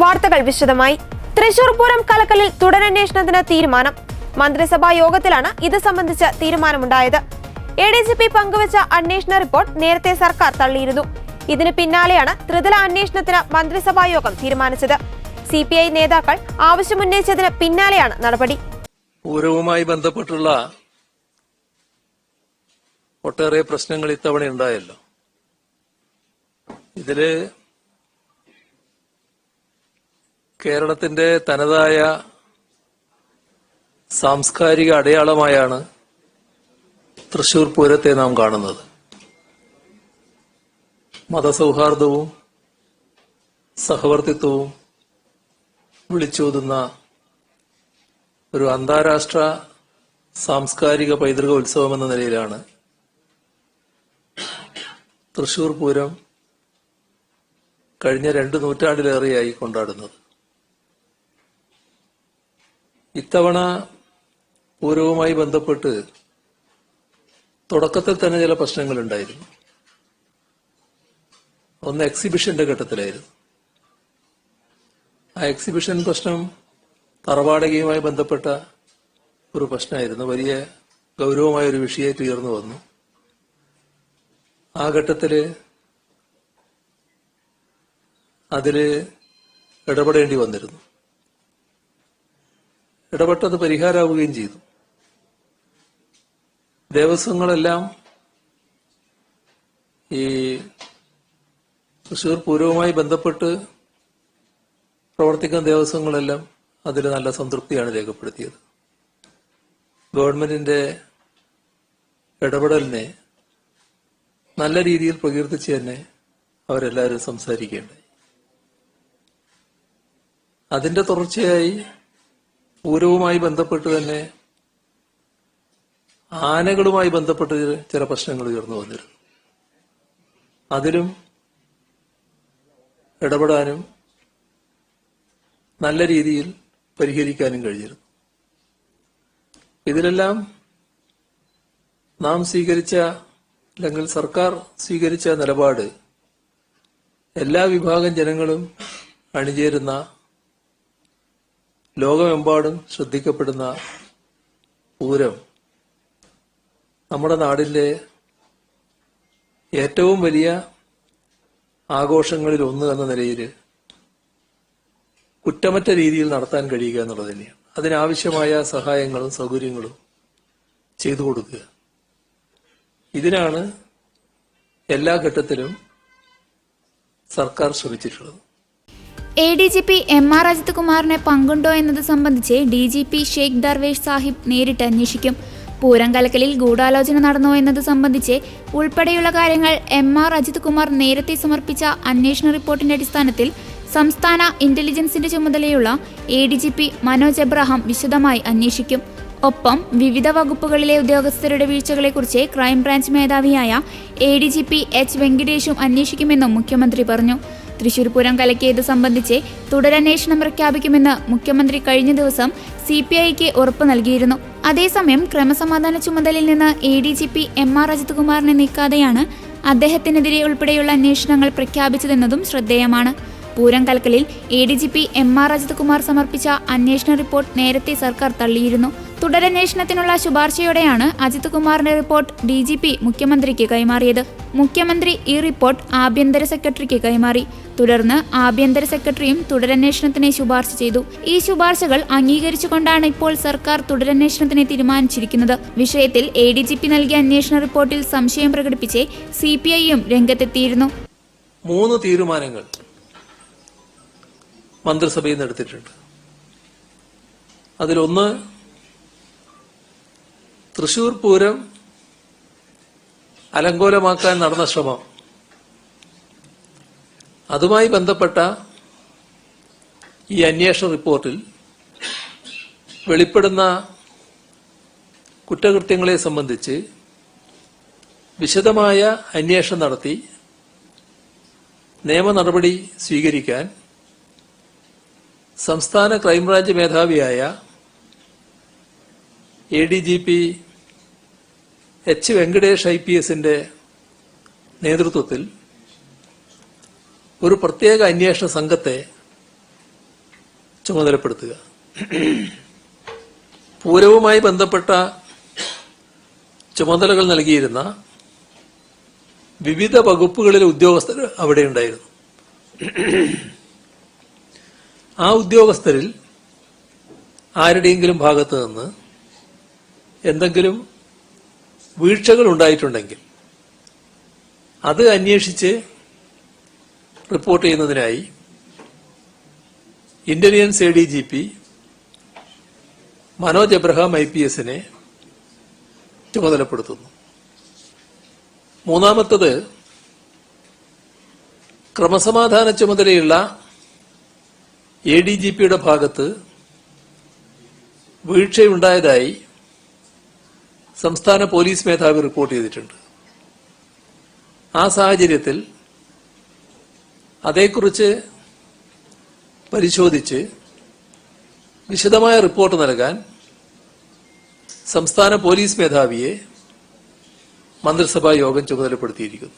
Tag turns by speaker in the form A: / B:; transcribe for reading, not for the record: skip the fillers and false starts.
A: വാർത്തകൾ വിശദമായി. തൃശൂർ പൂരം കലക്കലിൽ തുടരന്വേഷണത്തിന് തീരുമാനം. മന്ത്രിസഭാ യോഗത്തിലാണ് ഇത് സംബന്ധിച്ച തീരുമാനമുണ്ടായത്. ADGP പങ്കുവച്ച അന്വേഷണ റിപ്പോർട്ട് നേരത്തെ സർക്കാർ തള്ളിയിരുന്നു. ഇതിന് പിന്നാലെയാണ് ത്രിതല അന്വേഷണത്തിന് മന്ത്രിസഭാ യോഗം തീരുമാനിച്ചത്. CPI നേതാക്കൾ ആവശ്യമുന്നയിച്ചതിന് പിന്നാലെയാണ് നടപടി.
B: പൂരവുമായി ബന്ധപ്പെട്ടുള്ള ഒട്ടേറെ പ്രശ്നങ്ങൾ ഇത്തവണ ഉണ്ടായല്ലോ. ഇതില് കേരളത്തിന്റെ തനതായ സാംസ്കാരിക അടയാളമായാണ് തൃശൂർ പൂരത്തെ നാം കാണുന്നത്. മതസൗഹാർദ്ദവും സഹവർത്തിത്വവും വിളിച്ചോതുന്ന ഒരു അന്താരാഷ്ട്ര സാംസ്കാരിക പൈതൃക ഉത്സവം എന്ന നിലയിലാണ് തൃശൂർ പൂരം കഴിഞ്ഞ 2 നൂറ്റാണ്ടിലേറെയായി കൊണ്ടാടുന്നത്. ഇത്തവണ പൂരവുമായി ബന്ധപ്പെട്ട് തുടക്കത്തിൽ തന്നെ ചില പ്രശ്നങ്ങളുണ്ടായിരുന്നു. ഒന്ന് എക്സിബിഷന്റെ ഘട്ടത്തിലായിരുന്നു. ആ എക്സിബിഷൻ പ്രശ്നം തറവാടകയുമായി ബന്ധപ്പെട്ട ഒരു പ്രശ്നമായിരുന്നു. വലിയ ഗൗരവമായ ഒരു വിഷയമായിട്ട് ഉയർന്നു വന്നു. ആ ഘട്ടത്തില് അതില് ഇടപെടേണ്ടി വന്നിരുന്നു. ഇടപെട്ടത് പരിഹാരമാവുകയും ചെയ്തു. ദേവസ്വങ്ങളെല്ലാം ഈ തൃശൂർ പൂരവുമായി ബന്ധപ്പെട്ട് പ്രവർത്തിക്കുന്ന ദേവസ്വങ്ങളെല്ലാം അതിൽ നല്ല സംതൃപ്തിയാണ് രേഖപ്പെടുത്തിയത്. ഗവൺമെന്റിന്റെ ഇടപെടലിനെ നല്ല രീതിയിൽ പ്രകീർത്തിച്ച് തന്നെ അവരെല്ലാവരും സംസാരിക്കേണ്ടായി. അതിന്റെ തുടർച്ചയായി പൂരവുമായി ബന്ധപ്പെട്ട് തന്നെ ആനകളുമായി ബന്ധപ്പെട്ട് ചില പ്രശ്നങ്ങൾ ഉയർന്നു വന്നിരുന്നു. അതിലും ഇടപെടാനും നല്ല രീതിയിൽ പരിഹരിക്കാനും കഴിഞ്ഞിരുന്നു. ഇതിലെല്ലാം നാം സ്വീകരിച്ച അല്ലെങ്കിൽ സർക്കാർ സ്വീകരിച്ച നിലപാട് എല്ലാ വിഭാഗം ജനങ്ങളും അണിചേരുന്ന ലോകമെമ്പാടും ശ്രദ്ധിക്കപ്പെടുന്ന പൂരം നമ്മുടെ നാടിന്റെ ഏറ്റവും വലിയ ആഘോഷങ്ങളിൽ ഒന്ന് എന്ന നിലയിൽ കുറ്റമറ്റ രീതിയിൽ നടത്താൻ കഴിയുക എന്നുള്ളത് തന്നെയാണ്. അതിനാവശ്യമായ സഹായങ്ങളും സൗകര്യങ്ങളും ചെയ്തു കൊടുക്കുക. ഇതിനാണ് എല്ലാ ഘട്ടത്തിലും സർക്കാർ ശ്രമിച്ചിട്ടുള്ളത്.
C: ADGP MR അജിത് കുമാറിനെ പങ്കുണ്ടോ എന്നത് സംബന്ധിച്ച് DGP ഷെയ്ഖ് ദർവേഷ് സാഹിബ് നേരിട്ട് അന്വേഷിക്കും. പൂരം കലക്കലിൽ ഗൂഢാലോചന നടന്നോ എന്നത് സംബന്ധിച്ച് ഉൾപ്പെടെയുള്ള കാര്യങ്ങൾ MR അജിത് കുമാർ നേരത്തെ സമർപ്പിച്ച അന്വേഷണ റിപ്പോർട്ടിന്റെ അടിസ്ഥാനത്തിൽ സംസ്ഥാന ഇന്റലിജൻസിന്റെ ചുമതലയുള്ള ADGP മനോജ് എബ്രഹാം വിശദമായി അന്വേഷിക്കും. ഒപ്പം വിവിധ വകുപ്പുകളിലെ ഉദ്യോഗസ്ഥരുടെ വീഴ്ചകളെക്കുറിച്ച് ക്രൈംബ്രാഞ്ച് മേധാവിയായ ADGP H വെങ്കിടേഷും അന്വേഷിക്കുമെന്നും മുഖ്യമന്ത്രി പറഞ്ഞു. തൃശൂർ പൂരം കലക്കിയത് സംബന്ധിച്ച് തുടരന്വേഷണം പ്രഖ്യാപിക്കുമെന്ന് മുഖ്യമന്ത്രി കഴിഞ്ഞ ദിവസം CPIക്ക് ഉറപ്പ് നൽകിയിരുന്നു. അതേസമയം ക്രമസമാധാന ചുമതലയിൽ നിന്ന് ADGP MR അജിത് കുമാറിനെ നീക്കാതെയാണ് അദ്ദേഹത്തിനെതിരെ ഉൾപ്പെടെയുള്ള അന്വേഷണങ്ങൾ പ്രഖ്യാപിച്ചതെന്നതും ശ്രദ്ധേയമാണ്. പൂരം കലക്കലിൽ ADGP MR അജിത് കുമാർ സമർപ്പിച്ച അന്വേഷണ റിപ്പോർട്ട് നേരത്തെ സർക്കാർ തള്ളിയിരുന്നു. തുടരന്വേഷണത്തിനുള്ള ശുപാർശയോടെയാണ് അജിത് കുമാറിന്റെ റിപ്പോർട്ട് DGP മുഖ്യമന്ത്രിക്ക് കൈമാറിയത്. മുഖ്യമന്ത്രി ഈ റിപ്പോർട്ട് ആഭ്യന്തര സെക്രട്ടറിക്ക് കൈമാറി. തുടർന്ന് ആഭ്യന്തര സെക്രട്ടറിയും തുടരന്വേഷണത്തിന് ശുപാർശ ചെയ്തു. ഈ ശുപാർശകൾ അംഗീകരിച്ചുകൊണ്ടാണ് ഇപ്പോൾ സർക്കാർ തുടരന്വേഷണത്തിന് തീരുമാനിച്ചിരിക്കുന്നത്. വിഷയത്തിൽ ADGP നൽകിയ അന്വേഷണ റിപ്പോർട്ടിൽ സംശയം പ്രകടിപ്പിച്ച് CPIയും രംഗത്തെത്തിയിരുന്നു.
B: 3 തീരുമാനങ്ങൾ മന്ത്രിസഭയിൽ നിന്ന് എടുത്തിട്ടുണ്ട്. അതിലൊന്ന്, തൃശൂർ പൂരം അലങ്കോലമാക്കാൻ നടന്ന ശ്രമം, അതുമായി ബന്ധപ്പെട്ട ഈ അന്വേഷണ റിപ്പോർട്ടിൽ വെളിപ്പെടുന്ന കുറ്റകൃത്യങ്ങളെ സംബന്ധിച്ച് വിശദമായ അന്വേഷണം നടത്തി നിയമ നടപടി സ്വീകരിക്കാൻ സംസ്ഥാന ക്രൈംബ്രാഞ്ച് മേധാവിയായ ADGP H വെങ്കടേഷ് IPSന്റെ നേതൃത്വത്തിൽ ഒരു പ്രത്യേക അന്വേഷണ സംഘത്തെ ചുമതലപ്പെടുത്തുക. പൂരവുമായി ബന്ധപ്പെട്ട ചുമതലകൾ നൽകിയിരുന്ന വിവിധ വകുപ്പുകളിലെ ഉദ്യോഗസ്ഥർ അവിടെ ഉണ്ടായിരുന്നു. ആ ഉദ്യോഗസ്ഥരിൽ ആരുടെയെങ്കിലും ഭാഗത്തു നിന്ന് എന്തെങ്കിലും വീഴ്ചകൾ ഉണ്ടായിട്ടുണ്ടെങ്കിൽ അത് അന്വേഷിച്ച് റിപ്പോർട്ട് ചെയ്യുന്നതിനായി ഇന്റലിജൻസ് ADGP മനോജ് എബ്രഹാം IPSനെ ചുമതലപ്പെടുത്തുന്നു. മൂന്നാമത്തത്, ക്രമസമാധാന ചുമതലയുള്ള ADGPയുടെ ഭാഗത്ത് വീഴ്ചയുണ്ടായതായി സംസ്ഥാന പോലീസ് മേധാവി റിപ്പോർട്ട് ചെയ്തിട്ടുണ്ട്. ആ സാഹചര്യത്തിൽ അതേക്കുറിച്ച് പരിശോധിച്ച് വിശദമായ റിപ്പോർട്ട് നൽകാൻ സംസ്ഥാന പോലീസ് മേധാവിയെ മന്ത്രിസഭാ യോഗം ചുമതലപ്പെടുത്തിയിരിക്കുന്നു.